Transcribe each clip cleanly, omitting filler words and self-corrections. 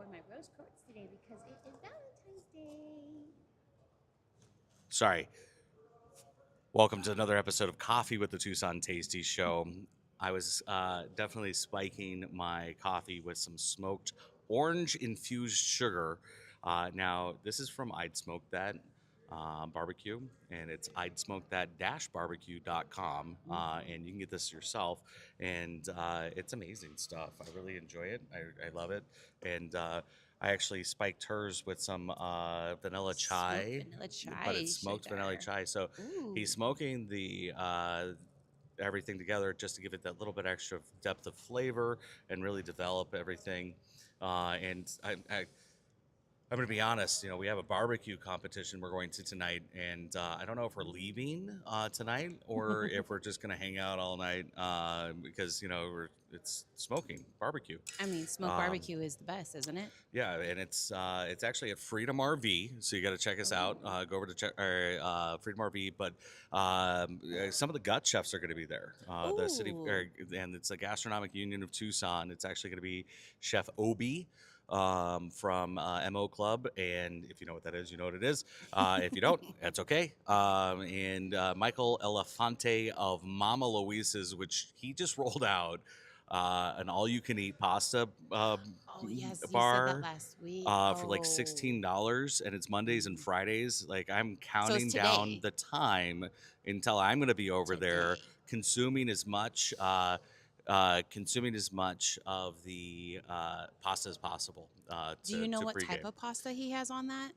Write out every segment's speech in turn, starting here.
wore my rose quartz today because it is Valentine's Day. Sorry. Welcome to another episode of Coffee with the Tucson Tasty Show. I was definitely spiking my coffee with some smoked orange infused sugar. Now, this is from I'd Smoke That Barbecue, and it's I'd Smoke That barbecue.com. And you can get this yourself, and it's amazing stuff. I really enjoy it. I love it. And I actually spiked hers with some vanilla chai, Vanilla chai. but it's smoked vanilla chai. So he's smoking the everything together just to give it that little bit extra depth of flavor and really develop everything. I'm going to be honest, we have a barbecue competition we're going to tonight, and I don't know if we're leaving tonight or if we're just going to hang out all night because, it's smoking barbecue. I mean, smoked barbecue is the best, isn't it? Yeah, and it's actually at Freedom RV, so you got to check us out. Go over to Freedom RV, but some of the gut chefs are going to be there. The city, and it's a gastronomic union of Tucson. It's actually going to be Chef Obi from MO Club, and if you know what that is, you know what it is. If you don't, that's okay. And Michael Elefante of Mama Luisa's, which he just rolled out. An all-you-can-eat pasta Yes, you said bar that last week. for like $16, and it's Mondays and Fridays. Like, I'm counting down the time until I'm going to be over there consuming as much of the pasta as possible. Do you know what type of pasta he has on that?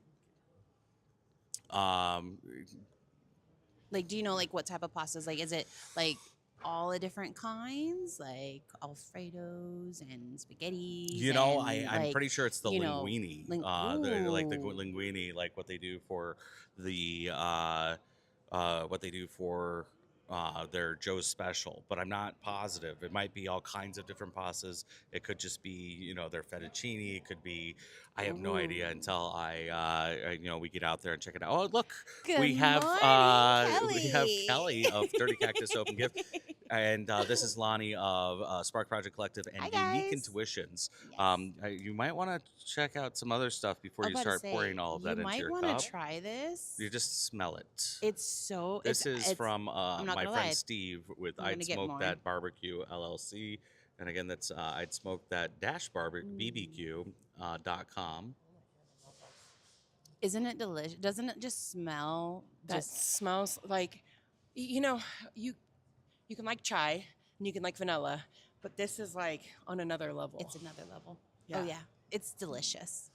Like, do you know like what type of pastas? Like, is it like all the different kinds, like Alfredos and spaghetti? I'm pretty sure it's the linguine. Like the linguine, like what they do for the their Joe's special, but I'm not positive. It might be all kinds of different pastas. It could just be, their fettuccine. It could be, I have no idea until we get out there and check it out. Oh, look, we have Kelly of Dirty Cactus Open Gift, and this is Lonnie of Spark Project Collective and Unique Intuitions. Yes. You might want to check out some other stuff before you start pouring all of that into your cup. You might want to try this. You just smell it. This is from my friend Steve with I'd Smoke That Barbecue LLC. And again, that's I'd Smoke That BBQ.com. Isn't it delicious? Doesn't it just smell? That smells like, you can like chai and you can like vanilla, but this is like on another level. It's another level. Yeah. Oh yeah, it's delicious.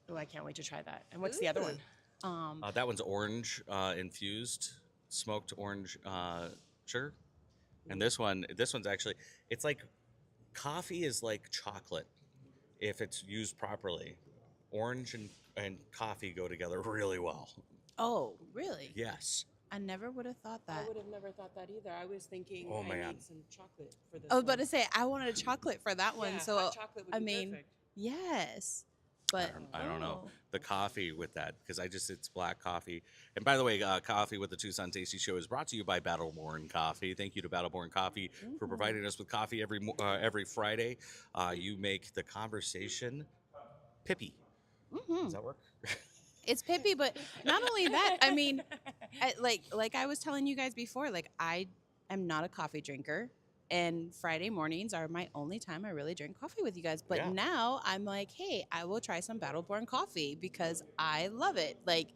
Oh, I can't wait to try that. And what's the other one? That one's orange infused smoked orange sugar, and this one's actually, it's like coffee is like chocolate if it's used properly. Orange and coffee go together really well. Oh, really? Yes. I never would have thought that. I would have never thought that either. I was thinking I need some chocolate for this. I was about to say I wanted a chocolate for that one. So hot chocolate would be perfect. Yes. But I don't know the coffee with that, because it's black coffee. And by the way, Coffee with the Tucson Tasty Show is brought to you by Battleborn Coffee. Thank you to Battleborn Coffee for providing us with coffee every Friday. You make the conversation pippy. Does that work? It's pippy, but not only that. I mean, like I was telling you guys before, like I am not a coffee drinker. And Friday mornings are my only time I really drink coffee with you guys. But now I'm like, hey, I will try some Battleborn coffee because I love it. Like,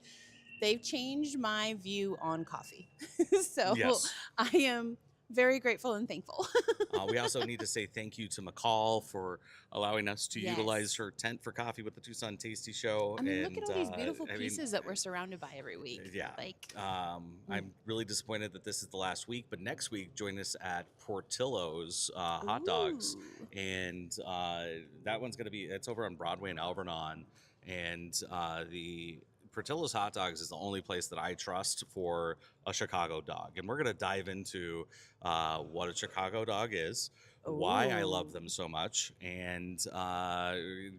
they've changed my view on coffee. So I am very grateful and thankful. We also need to say thank you to McCall for allowing us to utilize her tent for Coffee with the Tucson Tasty Show. I mean, look at all these beautiful pieces that we're surrounded by every week. Yeah. I'm really disappointed that this is the last week, but next week, join us at Portillo's Hot Dogs. And that one's going to be, it's over on Broadway in Alvernon. And the Portillo's Hot Dogs is the only place that I trust for a Chicago dog. And we're going to dive into what a Chicago dog is, why I love them so much, and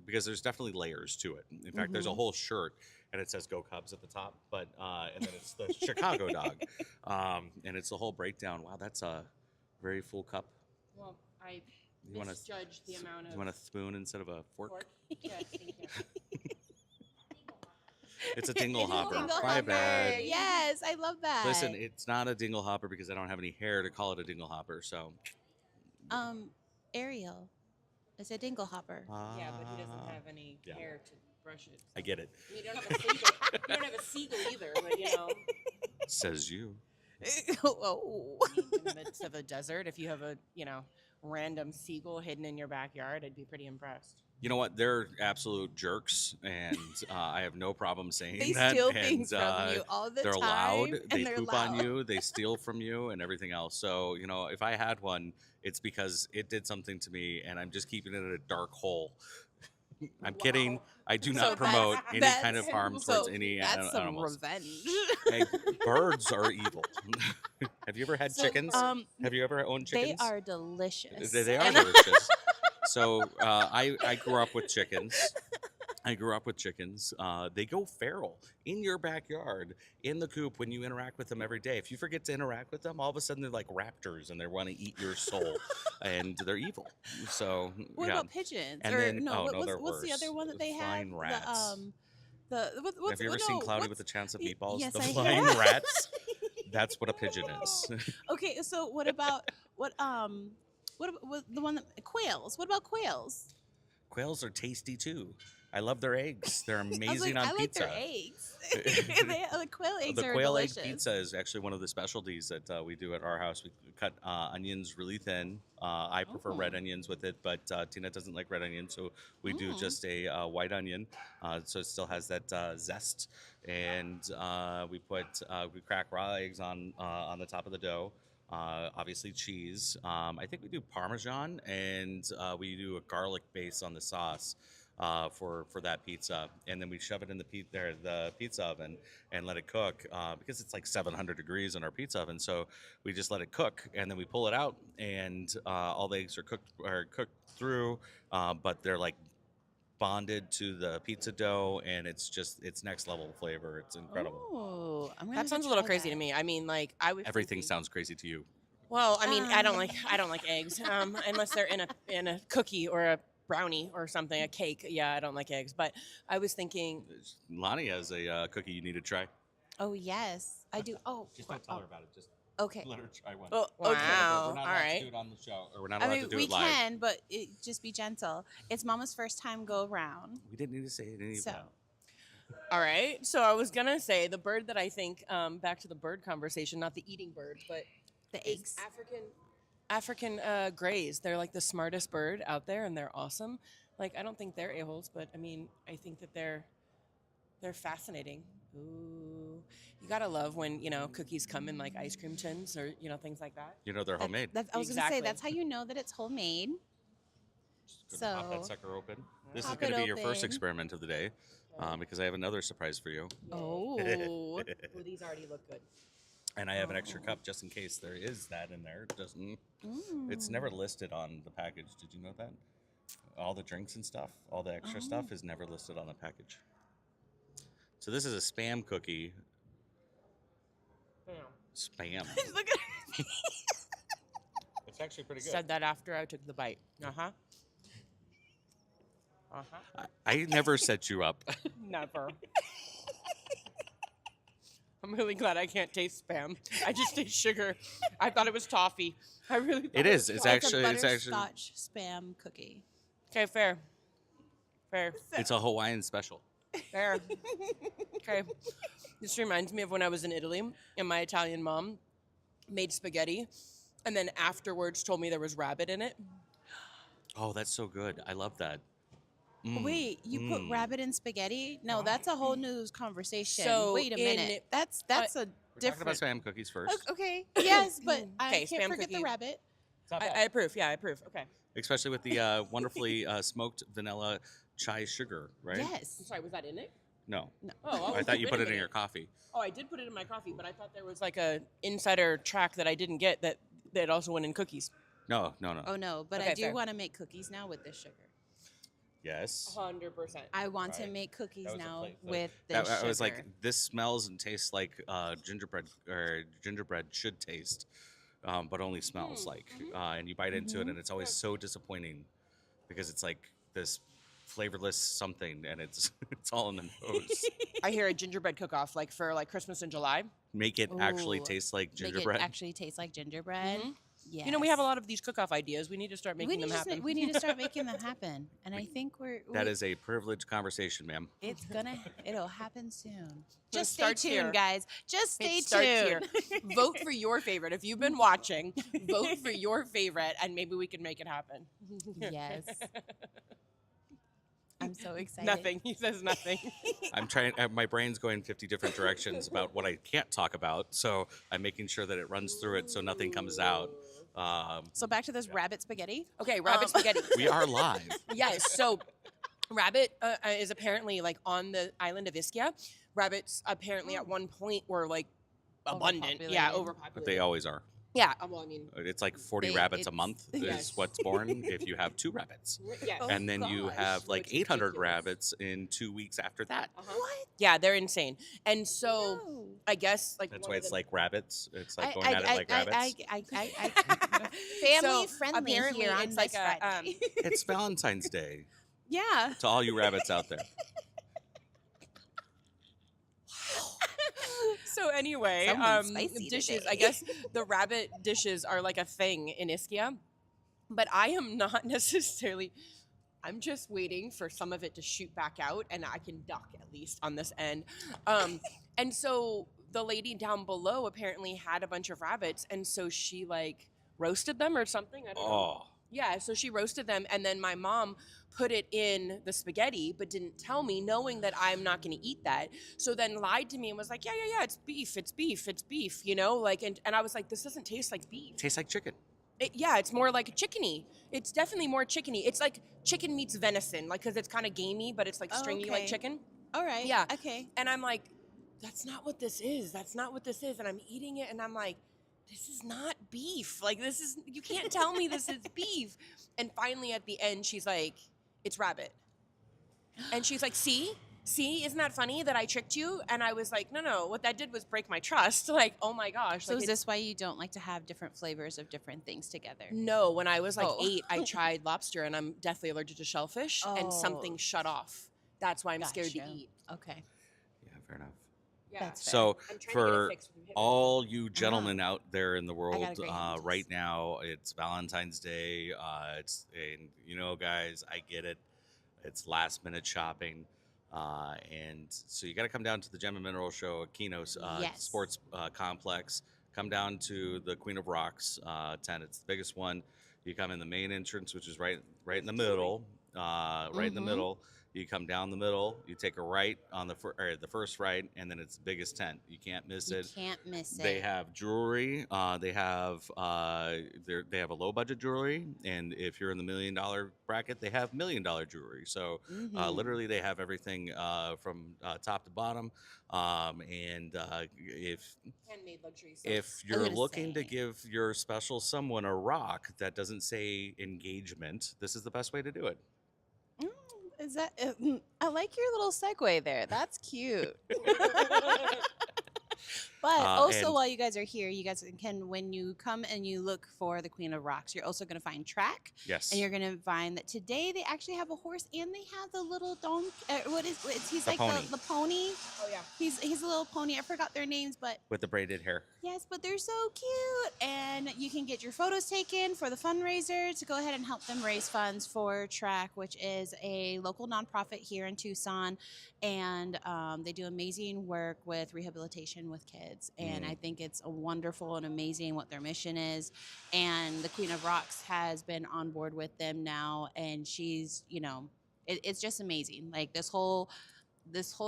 because there's definitely layers to it. In fact, there's a whole shirt, and it says Go Cubs at the top, but and then it's the Chicago dog. And it's the whole breakdown. Wow, that's a very full cup. Well, You want misjudged the amount of. You want a spoon instead of a fork? Yes, thank you. It's a dingle hopper. Dingle My hopper. bad. Yes, I love that. Listen, it's not a dingle hopper because I don't have any hair to call it a dingle hopper. So, Ariel, it's a dingle hopper. Yeah, but he doesn't have any hair to brush it. I get it. You don't have a seagull. You don't have a seagull either, but you know. Says you. Oh. In the midst of a desert, if you have a random seagull hidden in your backyard, I'd be pretty impressed. You know what? They're absolute jerks, and I have no problem saying They that. steal and, things from you all the they're time. loud. And They they're poop loud. on you. They steal from you, and everything else. So if I had one, it's because it did something to me, and I'm just keeping it in a dark hole. I'm kidding. I do not promote any kind of harm towards any That's some animals. revenge. Hey, birds are evil. Have you ever had chickens? Have you ever owned chickens? They are delicious. They are delicious. So I grew up with chickens. They go feral in your backyard, in the coop, when you interact with them every day. If you forget to interact with them, all of a sudden they're like raptors and they want to eat your soul, and they're evil. So What about pigeons? And or then- no, they're what's the other worse. one that they have? Flying rats. What's, Have you ever seen Cloudy with a Chance of y- Meatballs? yes, The I flying have. rats. That's what a pigeon is. Okay, so what about what the one that quails? What about quails? Quails are tasty too. I love their eggs. They're amazing I on like pizza. their eggs. The quail eggs The are quail delicious. egg pizza is actually one of the specialties that we do at our house. We cut onions really thin. I prefer red onions with it, but Tina doesn't like red onions, so we do just a white onion, so it still has that zest. And we crack raw eggs on the top of the dough. Obviously cheese. I think we do Parmesan, and we do a garlic base on the sauce. For that pizza, and then we shove it in the pizza oven and let it cook because it's like 700 degrees in our pizza oven. So we just let it cook, and then we pull it out, and all the eggs are cooked through, but they're like bonded to the pizza dough, and it's next level flavor. It's incredible. Oh, That sounds a little crazy to me. I mean, like I would. Everything sounds crazy to you. Well, I mean, I don't like eggs unless they're in a cookie or a brownie or something, a cake. Yeah, I don't like eggs. But I was thinking, Lonnie has a cookie you need to try. Oh yes, I do. Oh, Just don't tell her about it. Just okay. let her try one. Oh, wow. okay. We're not All allowed right. to do it on the show, or we're not I allowed mean, to do we it live. can, but just be gentle. It's Mama's first time go round, We didn't need to say it any of so that. all right. So I was gonna say the bird that I think back to the bird conversation, not the eating bird, but the is eggs. African grays. They're like the smartest bird out there, and they're awesome. Like I don't think they're a-holes, but I mean I think that they're fascinating. Ooh, you gotta love when cookies come in like ice cream tins or things like that. They're homemade. I was gonna Exactly. say that's how you know that it's homemade. Just gonna pop So- that sucker open. This is Pop going to it be your first open. experiment of the day, because I have another surprise for you, Oh, Ooh, these already look good. and I have an extra cup just in case there is that in there. It doesn't. It's never listed on the package. Did you know that? All the drinks and stuff, all the extra stuff is never listed on the package. So this is a spam cookie. Spam. look at her. It's actually pretty good. Said that after I took the bite. I never set you up. Never. I'm really glad I can't taste spam. I just taste sugar. I thought it was toffee. I really thought It is. It's a actually. butterscotch spam cookie. Okay, fair. It's a Hawaiian special. Fair. Okay. This reminds me of when I was in Italy and my Italian mom made spaghetti and then afterwards told me there was rabbit in it. Oh, that's so good. I love that. Wait, you put rabbit in spaghetti? No, that's a whole new conversation. So Wait a minute. That's a We're talking different. about spam cookies first, Okay. Yes, but I Okay, can't spam forget the cookie. rabbit. I approve. Yeah, I approve. Okay. especially with the wonderfully smoked vanilla chai sugar, right? Yes. I'm sorry, was that in it? No. Oh, I thought you put it in your coffee. Oh, I did put it in my coffee, but I thought there was like a insider track that I didn't get that also went in cookies. No. Oh no, but Okay, I do fair. want to make cookies now with this sugar. Yes. 100%. I want to Right. make cookies That was a now plate, though. with this sugar. I was like, this smells and tastes like gingerbread should taste. but only smells like. And you bite into it, and it's always so disappointing because it's like this flavorless something, and it's it's all in the nose. I hear a gingerbread cook-off like for like Christmas in July. Make it actually Ooh, taste like Make gingerbread. it actually taste like gingerbread. Mhm. Yes. You know, we have a lot of these cook-off ideas. We need to start making them happen. We need to start making them happen. And I think That is a privileged conversation, ma'am. it'll happen soon. It Just stay starts tuned, here. guys. Just stay It starts tuned. here. Vote for your favorite. If you've been watching, vote for your favorite, and maybe we can make it happen. Yes. I'm so excited. Nothing. He says nothing. I'm trying. My brain's going 50 different directions about what I can't talk about, so I'm making sure that it runs through it so nothing comes out. So back to this rabbit spaghetti. Okay, rabbit spaghetti. We are live. Yes. So, rabbit is apparently like on the island of Ischia. Rabbits apparently at one point were like abundant. Yeah, Overpopulated. overpopulated. But they always are. Yeah. Well, I mean. It's like 40 They- rabbits a it's- month is Yes. what's born if you have 2 rabbits. Yes. Oh, And then you gosh. have like It's 800 ridiculous. rabbits in 2 weeks after that. What? Yeah, they're insane. And so No. I guess like That's one why of it's the- like rabbits. It's like going at it like rabbits. Family So, friendly apparently here on it's this like a, Friday. It's Valentine's Day Yeah. to all you rabbits out there. So anyway, Someone's spicy dishes. today. I guess the rabbit dishes are like a thing in Ischia, but I am not necessarily. I'm just waiting for some of it to shoot back out, and I can duck at least on this end. And so the lady down below apparently had a bunch of rabbits, and so she like roasted them or something. I don't know. Oh, Yeah, so she roasted them, and then my mom put it in the spaghetti, but didn't tell me, knowing that I'm not going to eat that. So then lied to me and was like, yeah, it's beef, you know? Like, and I was like, this doesn't taste like beef. tastes like chicken. Yeah, it's more like chickeny. It's definitely more chickeny. It's like chicken meets venison, like, because it's kind of gamey, but it's like stringy like Okay. chicken. All right. Yeah. Okay. And I'm like, that's not what this is. That's not what this is. And I'm eating it, and I'm like, this is not beef. Like, this is, you can't tell me this is beef. And finally at the end, she's like, it's rabbit. And she's like, see, isn't that funny that I tricked you? And I was like, no, what that did was break my trust. Like, oh my gosh. So like, is this why you don't like to have different flavors of different things together? No, when I was like Oh. 8, I tried lobster, and I'm deathly allergic to shellfish, and something Oh. shut off. That's why I'm scared to Gotcha. eat. Okay. Yeah, fair enough. Yeah. That's fair. So I'm trying to get it for fixed from him. all you gentlemen out there in the got world, a great hand. right now it's Valentine's Day. And you know, guys, I get it. It's last minute shopping. And so you got to come down to the Gem and Mineral Show at Keno's Yes. Sports Complex. Come down to the Queen of Rocks tent. It's the biggest one. You come in the main entrance, which is right in the middle. Right in the Mhm. middle. You come down the middle. You take a right on the first right, and then it's the biggest tent. You can't miss You it. can't miss it. They have jewelry. They have they have a low budget jewelry, and if you're in the $1 million bracket, they have $1 million jewelry. So Mhm. literally, they have everything from top to bottom. And if Handmade luxuries. you're gonna looking to say- give your special someone a rock that doesn't say engagement, this is the best way to do it. Is that? I like your little segue there. That's cute. But also, and- while you guys are here, you guys can, when you come and you look for the Queen of Rocks, you're also going to find track, Yes. and you're going to find that today they actually have a horse and they have the little donkey. He's The like pony. the pony. Oh yeah. He's a little pony. I forgot their names, but With the braided hair. yes, but they're so cute. And you can get your photos taken for the fundraiser to go ahead and help them raise funds for Track, which is a local nonprofit here in Tucson. And they do amazing work with rehabilitation with kids. And I think it's a wonderful and amazing what their mission is. And the Queen of Rocks has been on board with them now. And she's, it's just amazing. Like this whole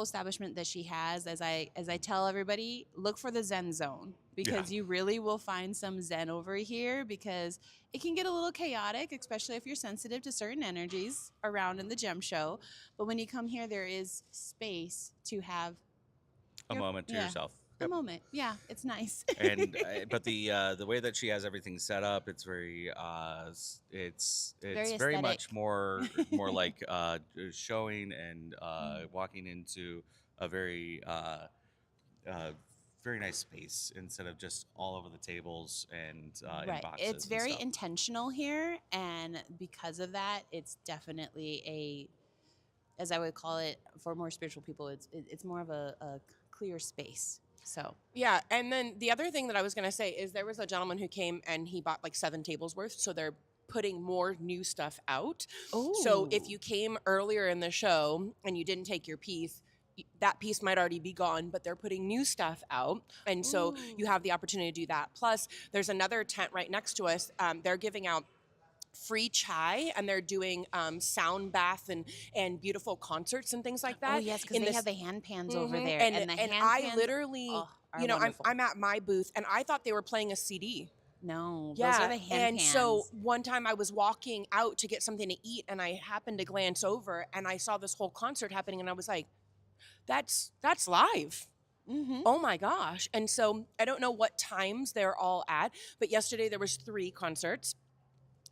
establishment that she has, as I tell everybody, look for the Zen zone, because you really will find some Zen over here, because it can get a little chaotic, especially if you're sensitive to certain energies around in the gem show. But when you come here, there is space to have A Yep, moment to yeah. yourself. a Yep. moment. Yeah, it's nice. And but the way that she has everything set up, it's very it's Very very aesthetic. much more like showing and walking into a very very nice space instead of just all over the tables and in Right. boxes. It's and very stuff. intentional here, and because of that, it's definitely as I would call it, for more spiritual people, it's more of a clear space. So Yeah, and then the other thing that I was going to say is there was a gentleman who came and he bought like 7 tables worth, so they're putting more new stuff out. So if you came earlier in the show and you didn't take your piece, that piece might already be gone, but they're putting new stuff out, and so you have the opportunity to do that. Plus, there's another tent right next to us. They're giving out free chai, and they're doing sound bath and beautiful concerts and things like that. oh yes, because they have the hand pans over there, And and the hand I pans, literally, are you know, wonderful. I'm at my booth, and I thought they were playing a CD. No, those Yeah, are the hand and pans. so one time I was walking out to get something to eat, and I happened to glance over, and I saw this whole concert happening, and I was like, "That's live." Mm-hmm. Oh my gosh. And so I don't know what times they're all at, but yesterday there was 3 concerts,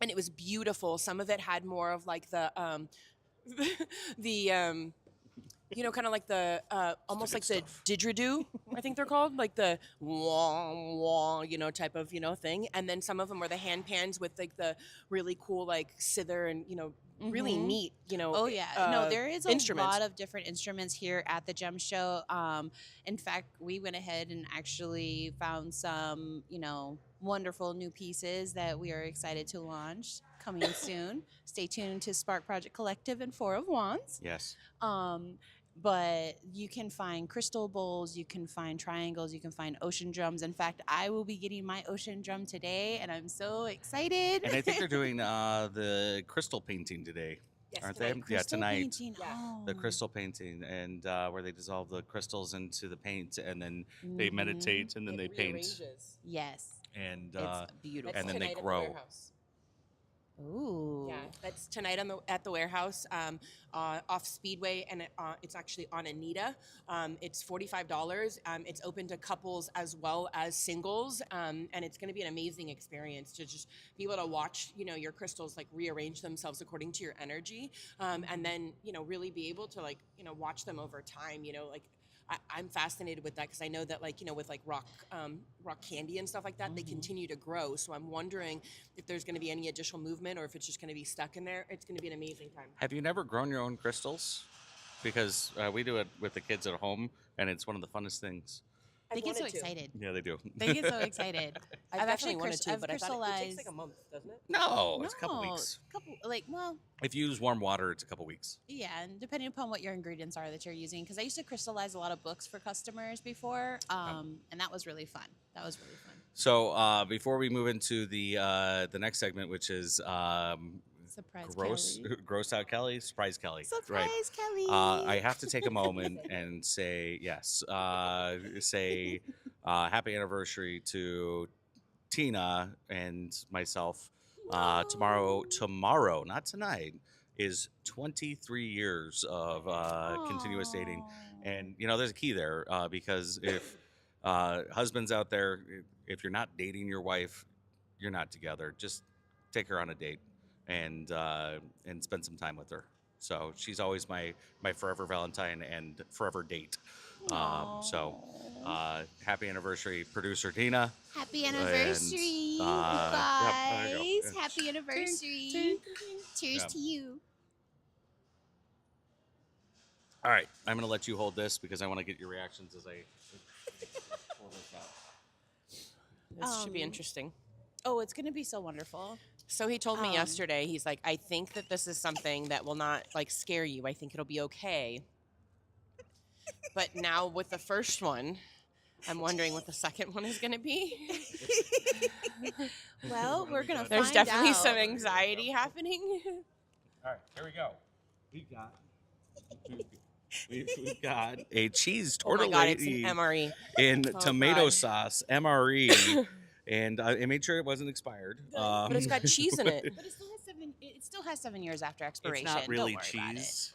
and it was beautiful. Some of it had more of like the the you know, kind of like the almost good like the stuff. didgeridoo, I think they're called, like the wah wah, you know, type of, you know, thing. And then some of them were the hand pans with like the really cool like zither and, you know, really Mhm. neat, you know. Oh yeah, no, there is a instruments. lot of different instruments here at the Gem Show. In fact, we went ahead and actually found some, you know, wonderful new pieces that we are excited to launch coming soon. Stay tuned to Spark Project Collective and 4 of Wands. Yes. But you can find crystal bowls, you can find triangles, you can find ocean drums. In fact, I will be getting my ocean drum today, and I'm so excited. And I think they're doing the crystal painting today, Yes, aren't tonight. they? Crystal Yeah, tonight. painting. Yeah. The Oh. crystal painting, and where they dissolve the crystals into the paint, and then they Mhm. meditate, and then It they paint, rearranges. Yes, and it's beautiful. That's and then they tonight at the grow. warehouse. Ooh. Yeah, that's tonight at the warehouse off Speedway, and it's actually on Anita. It's $45. It's open to couples as well as singles, and it's going to be an amazing experience to just be able to watch, you know, your crystals like rearrange themselves according to your energy, and then, you know, really be able to like, you know, watch them over time. You know, like I'm fascinated with that because I know that, like, you know, with like rock candy and stuff like that, they continue to grow. So I'm wondering if there's going to be any additional movement or if it's just going to be stuck in there. It's going to be an amazing time. Have you never grown your own crystals? Because we do it with the kids at home, and it's one of the funnest things. They get so wanted to. excited. Yeah, they do. They get so excited. I've actually definitely wanted to, I've but I thought it takes crystallized. like a month, doesn't it? No, it's a couple weeks. Well, If you use warm water, it's a couple weeks. yeah, and depending upon what your ingredients are that you're using, because I used to crystallize a lot of books for customers before, and that was really fun. So before we move into the next segment, which is Surprise, Kelly. Gross out Kelly, surprise Kelly. Surprise, Kelly. I have to take a moment and say yes. Say happy anniversary to Tina and myself. Tomorrow, not tonight, is 23 years of continuous dating. And, you know, there's a key there because if husbands out there, if you're not dating your wife, you're not together. Just take her on a date and spend some time with her. So she's always my forever Valentine and forever date. Happy anniversary, producer Tina. Happy anniversary, there you guys. go. Happy anniversary. Cheers to you. All right, I'm going to let you hold this because I want to get your reactions as I pull this out. This should be interesting. Oh, it's going to be so wonderful. So he told me yesterday, he's like, I think that this is something that will not like scare you. I think it'll be okay. But now with the first one, I'm wondering what the second one is going to be. Well, we're going to There's find definitely out. some anxiety happening. All right, here we go. We've got a cheese Oh my God, it's an tortellini MRE. in Oh, tomato God. sauce, MRE, and I made sure it wasn't expired. But it's got cheese in it. But it still has 7 years after expiration. It's not really Don't worry about it. cheese.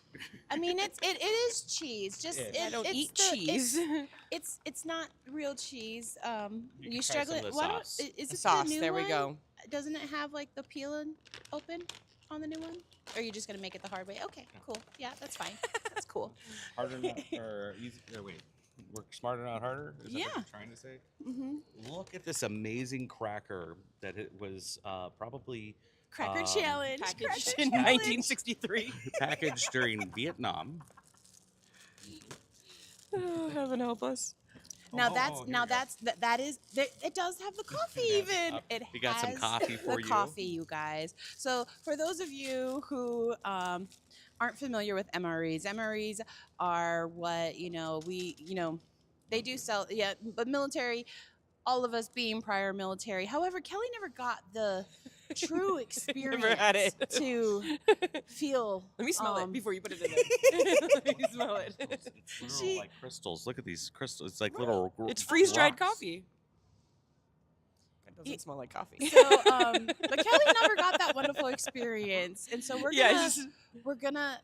I mean, it is cheese. Just Yeah. I don't it's eat the- cheese. It's not real cheese. You You can try struggle. some of the Why don't- sauce. Is it Sauce, the new there we one? go. Doesn't it have like the peel open on the new one? Or are you just gonna make it the hard way? Okay, cool. Yeah, that's fine. That's cool. Harder enough or easy? Wait. work smarter, not harder. Is that what Yeah. you're trying to say? Mm-hmm. Look at this amazing cracker that it was probably Cracker challenge. Packaged Cracker in challenge. 1963. packaged during Vietnam. Oh, heaven help us. Now Oh, that's here we now go. that's that is it does have the coffee Yeah, even. It we got some has coffee for the you. coffee, you guys. So for those of you who aren't familiar with MREs are what they do sell. Yeah, but military. All of us being prior military. However, Kelly never got the true experience Never had it. to feel. Let me smell it before you put it in there. Let me smell it. It's literal, She- like crystals. Look at these crystals. It's like Right. little. It's freeze-dried rocks. coffee. It doesn't smell like coffee. So, but Kelly never got that wonderful experience, and so we're gonna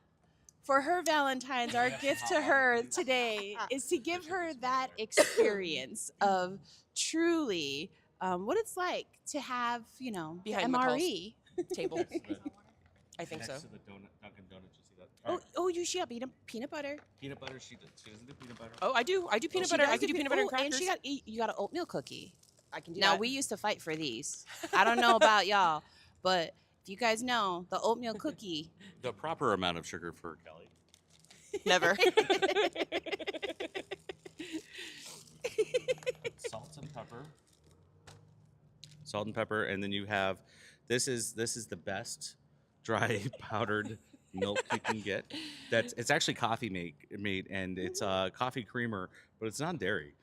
for her Valentine's, our gift to her today is to give her that experience of truly what it's like to have, Behind MRE. Table. I think so. Next to the Dunkin' Donuts, you see that? Oh, you should have peanut butter. Peanut butter. She doesn't do peanut butter. Oh, I do. I do peanut butter. I can do peanut butter and crackers. And you got an oatmeal cookie. I can do Now that. we used to fight for these. I don't know about y'all, but if you guys know the oatmeal cookie. The proper amount of sugar for Kelly. Never. Salt and pepper. Salt and pepper, and then you have this is the best dry powdered milk you can get. It's actually coffee made, and it's coffee creamer, but it's non dairy.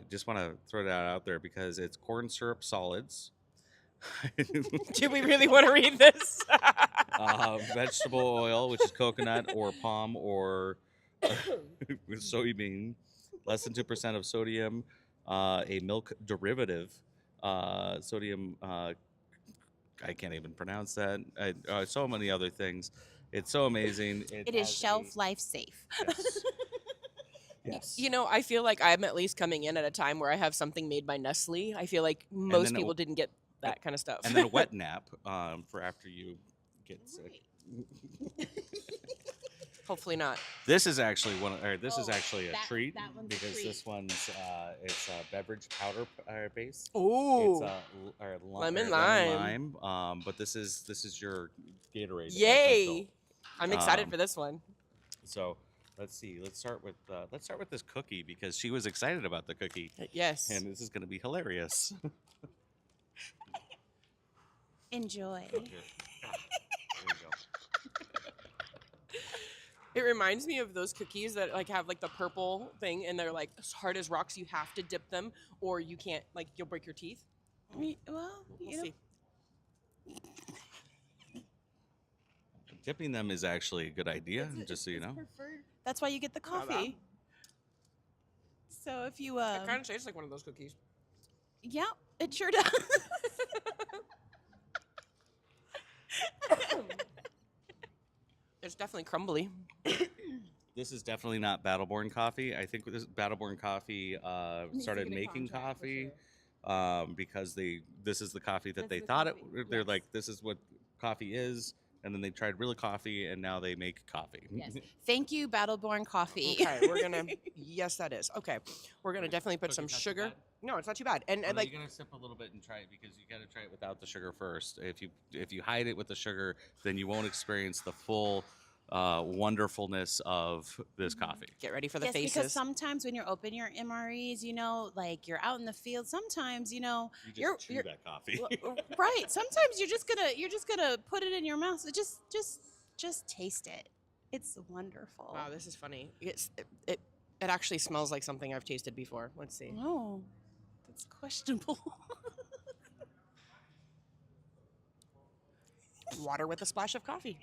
Just want to throw that out there because it's corn syrup solids. Do we really want to read this? Vegetable oil, which is coconut or palm or soybean, less than 2% of sodium, a milk derivative, sodium. I can't even pronounce that. So many other things. It's so amazing. It is shelf life safe. Yes. Yes. You know, I feel like I'm at least coming in at a time where I have something made by Nestle. I feel like most people didn't get that kind of stuff. And then a wet nap for after you get sick. Hopefully not. This is actually this is Oh, actually a treat that one's a because treat. this one's it's a beverage powder base. Ooh. It's Lemon lime. But this is your Gatorade. Yay. I'm excited Um, for this one. So let's see. Let's start with this cookie because she was excited about the cookie, Yes. and this is going to be hilarious. Enjoy. Here. There you go. It reminds me of those cookies that like have like the purple thing and they're like as hard as rocks. You have to dip them or you can't, like you'll break your teeth. Well, We'll see. Dipping them is actually a good idea, just so you know. That's why you get the Not bad. coffee. So if you It kind of tastes like one of those cookies. yeah, it sure does. It's definitely crumbly. This is definitely not Battleborn coffee. I think this Battleborn coffee Needs to started get a making contract for coffee because this is the coffee that That's they the thought coffee, it. They're yes. like, this is what coffee is, and then they tried real coffee, and now they make coffee. Yes. Thank you, Battleborn Coffee. Okay, we're gonna. Yes, that is. Okay, we're gonna definitely put some Cookie's not too sugar. bad? No, it's not too bad. And like, you gotta sip a little bit and try it because you gotta try it without the sugar first. If you hide it with the sugar, then you won't experience the full wonderfulness of this coffee. get ready for the Yes, faces. because sometimes when you're open your MREs, like you're out in the field. Sometimes, You just you're chew you're that coffee. right. Sometimes you're just gonna put it in your mouth. So just taste it. It's wonderful. Wow, this is funny. It actually smells like something I've tasted before. Let's see. Oh, that's questionable. Water with a splash of coffee.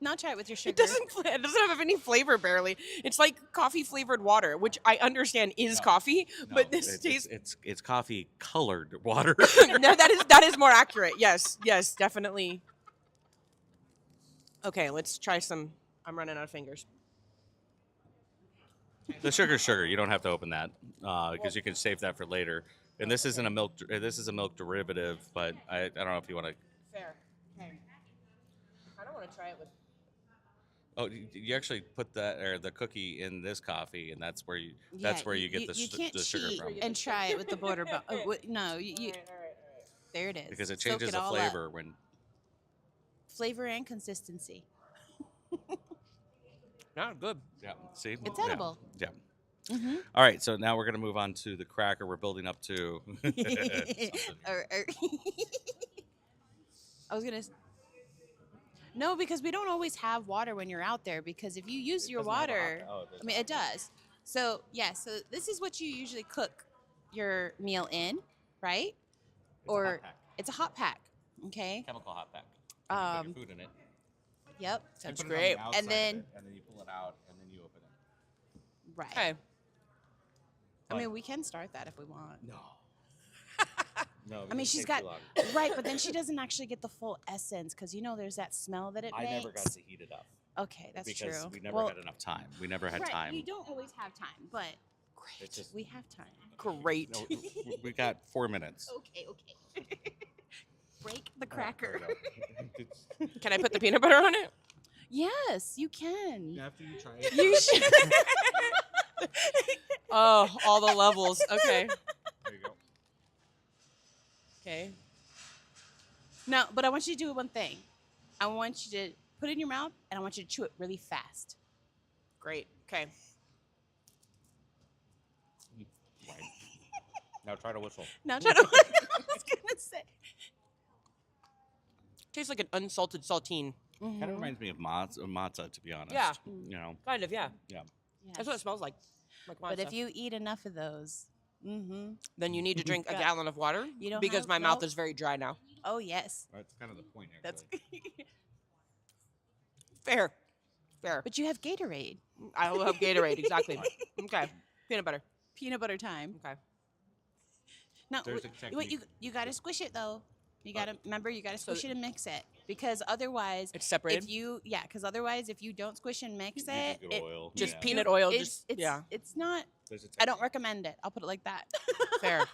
Now try it with your sugar. It doesn't have any flavor barely. It's like coffee flavored water, which I understand is No, coffee, No, but this tastes. it's coffee colored water. No, that is more accurate. Yes, definitely. Okay, let's try some. I'm running out of fingers. The sugar. You don't have to open that because you can save that for later. And this isn't a milk. This is a milk derivative, but I don't know if you want to. Fair. Okay. I don't want to try it with. Oh, you actually put that or the cookie in this coffee, and that's where you get the can't sugar cheat from. and try it with the border. No, you. There it is. Because it Soak changes the all flavor up. when. Flavor and consistency. Not good. Yeah. See. It's edible. Yeah. Mm-hmm. All right, so now we're going to move on to the cracker we're building up to. I was gonna. No, because we don't always have water when you're out there. Because if you use your water, I mean, it does. So yeah, so this is what you usually cook your meal in, right? It's a hot pack. Okay. Chemical hot pack. You put your food in it. Yep. That's great. And then you pull it out, and then you open it. Right. Okay. I mean, we can start that if we want. No. No. I mean, she's got right, but then she doesn't actually get the full essence because there's that smell that it makes. I never got to heat it up. Okay, that's true. Because we never had enough time. We never had time. We don't always have time, but It's just, we have time. Great. no, we got 4 minutes. Okay. Break the cracker. Can I put the peanut butter on it? Yes, you can. After you try it. You should. Oh, all the levels. Okay. There you go. Okay. No, but I want you to do one thing. I want you to put it in your mouth, and I want you to chew it really fast. Great. Okay. Right. Now try to whistle. Now try to. I was gonna say. Tastes like an unsalted saltine. Kind of reminds me of matzah, to be honest. Yeah. You know. Kind of, yeah. Yeah. That's what it smells like. But if you eat enough of those, then you need to drink a Yeah. gallon of water You don't because have- my mouth no. is very dry now. oh yes, That's kind of the point. that's. Fair. Fair. But you have Gatorade, I will have Gatorade, exactly. Okay. Peanut butter. peanut butter time. Okay. No, There's a wait, you technique. got to squish it though. You got to remember you got to squish it and mix it because otherwise It's separated. because otherwise if you don't squish and mix it, Just get oil. Just yeah. peanut oil. it's, Just yeah. it's not. There's a I don't technique. recommend it. I'll put it like that. Fair.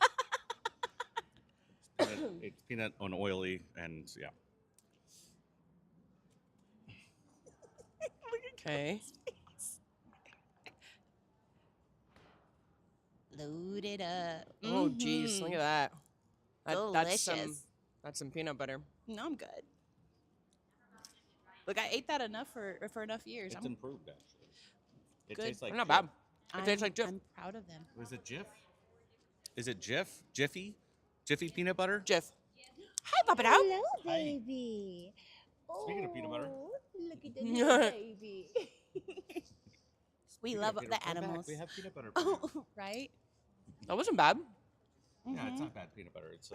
It's peanut on oily and yeah. Okay. Load it up. Oh, geez. Look at that. Delicious. That's some peanut butter. No, I'm good. Look, I ate that enough for enough years. It's improved actually. It Good. tastes like Not Jif. bad. It tastes like Jif. I'm proud of them. Was it Jif? Is it Jif? Jiffy? Jiffy peanut butter? Jif. Hi, Pop It Out. Hello, Hi. baby. Speaking of peanut butter. Oh, look at the little baby. We love Peter, the come back. animals. We have peanut butter. For you. Oh, right? That wasn't bad. Yeah, it's not bad peanut butter. It's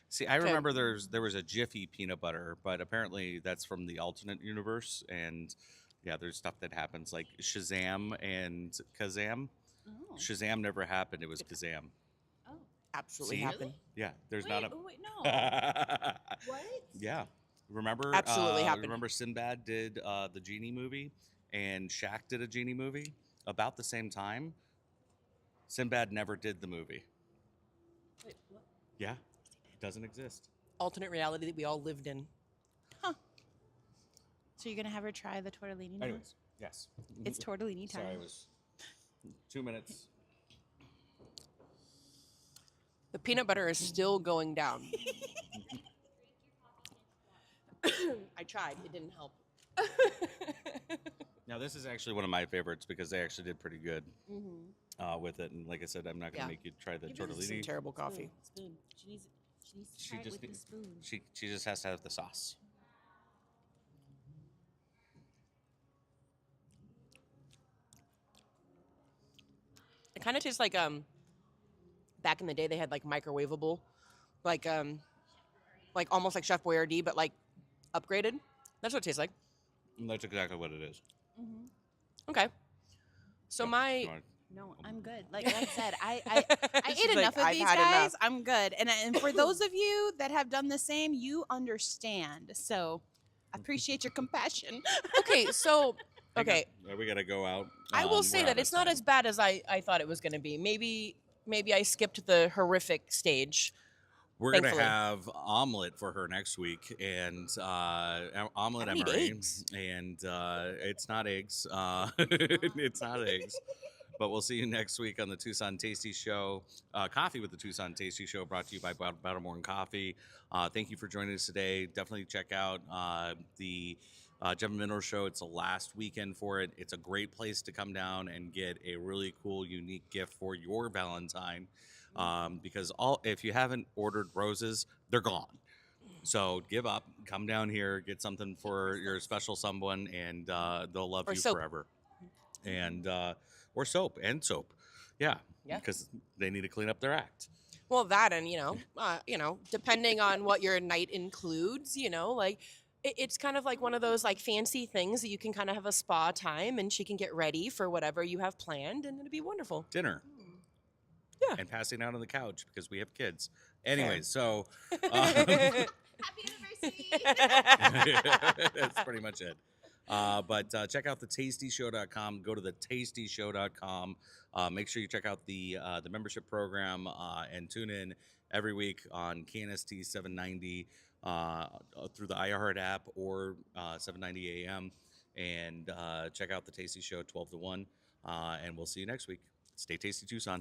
see, I remember there was a Jiffy peanut butter, but apparently that's from the alternate universe, and yeah, there's stuff that happens like Shazam and Kazam. Oh. Shazam never happened; it was Kazam. Oh. Absolutely See? happened. Yeah, there's Wait, not a. oh, wait, no. What? Yeah, remember? Absolutely happened. Remember Sinbad did the genie movie, and Shaq did a genie movie about the same time. Sinbad never did the movie. Wait, what? Yeah, it doesn't exist. Alternate reality that we all lived in. So you're gonna have her try the tortellini now? Anyways, yes. It's tortellini time. Sorry, it was 2 minutes. The peanut butter is still going down. I tried. It didn't help. Now, this is actually one of my favorites because they actually did pretty good Mm-hmm. with it. And like I said, I'm not going to Yeah. make you try the Give her some tortellini. terrible coffee. Spoon. She needs to She try it just with need- the spoon. She just has to have the sauce. It kind of tastes like back in the day they had like microwavable, like almost like Chef Boyardee, but like upgraded. That's what it tastes like. And that's exactly what it is. Mm-hmm. Okay. So Yeah, my you wanna- No, I'm good. Like I said, I She's ate like, enough of "I've these had guys. enough." I'm good. And for those of you that have done the same, you understand. So I appreciate your compassion. okay, so Hang on. okay, Yeah, we got to go out. I will We're say out that of it's not time. as bad as I thought it was going to be. Maybe I skipped the horrific stage, We're going to Thankfully. have omelet for her next week, and omelet I don't need Emery. eggs. And it's not eggs. It's not eggs. But we'll see you next week on the Tucson Tasty Show. Coffee with the Tucson Tasty Show, brought to you by Battleborn Coffee. Thank you for joining us today. Definitely check out the Gem Mineral Show. It's the last weekend for it. It's a great place to come down and get a really cool, unique gift for your Valentine. Because if you haven't ordered roses, they're gone. So give up, come down here, get something for your special someone, and they'll love Or you soap. forever. And or soap. Yeah, Yeah. because they need to clean up their act. Well, that and depending on what your night includes, like it's kind of like one of those like fancy things that you can kind of have a spa time, and she can get ready for whatever you have planned, and it'll be wonderful. Dinner. Yeah. And passing out on the couch because we have kids. Anyways, so Happy anniversary. that's pretty much it. But check out the tastyshow.com. Go to the tastyshow.com. Make sure you check out the membership program and tune in every week on KNST 790 through the iHeart app or 790 AM. And check out the Tasty Show 12 to 1. And we'll see you next week. Stay tasty, Tucson.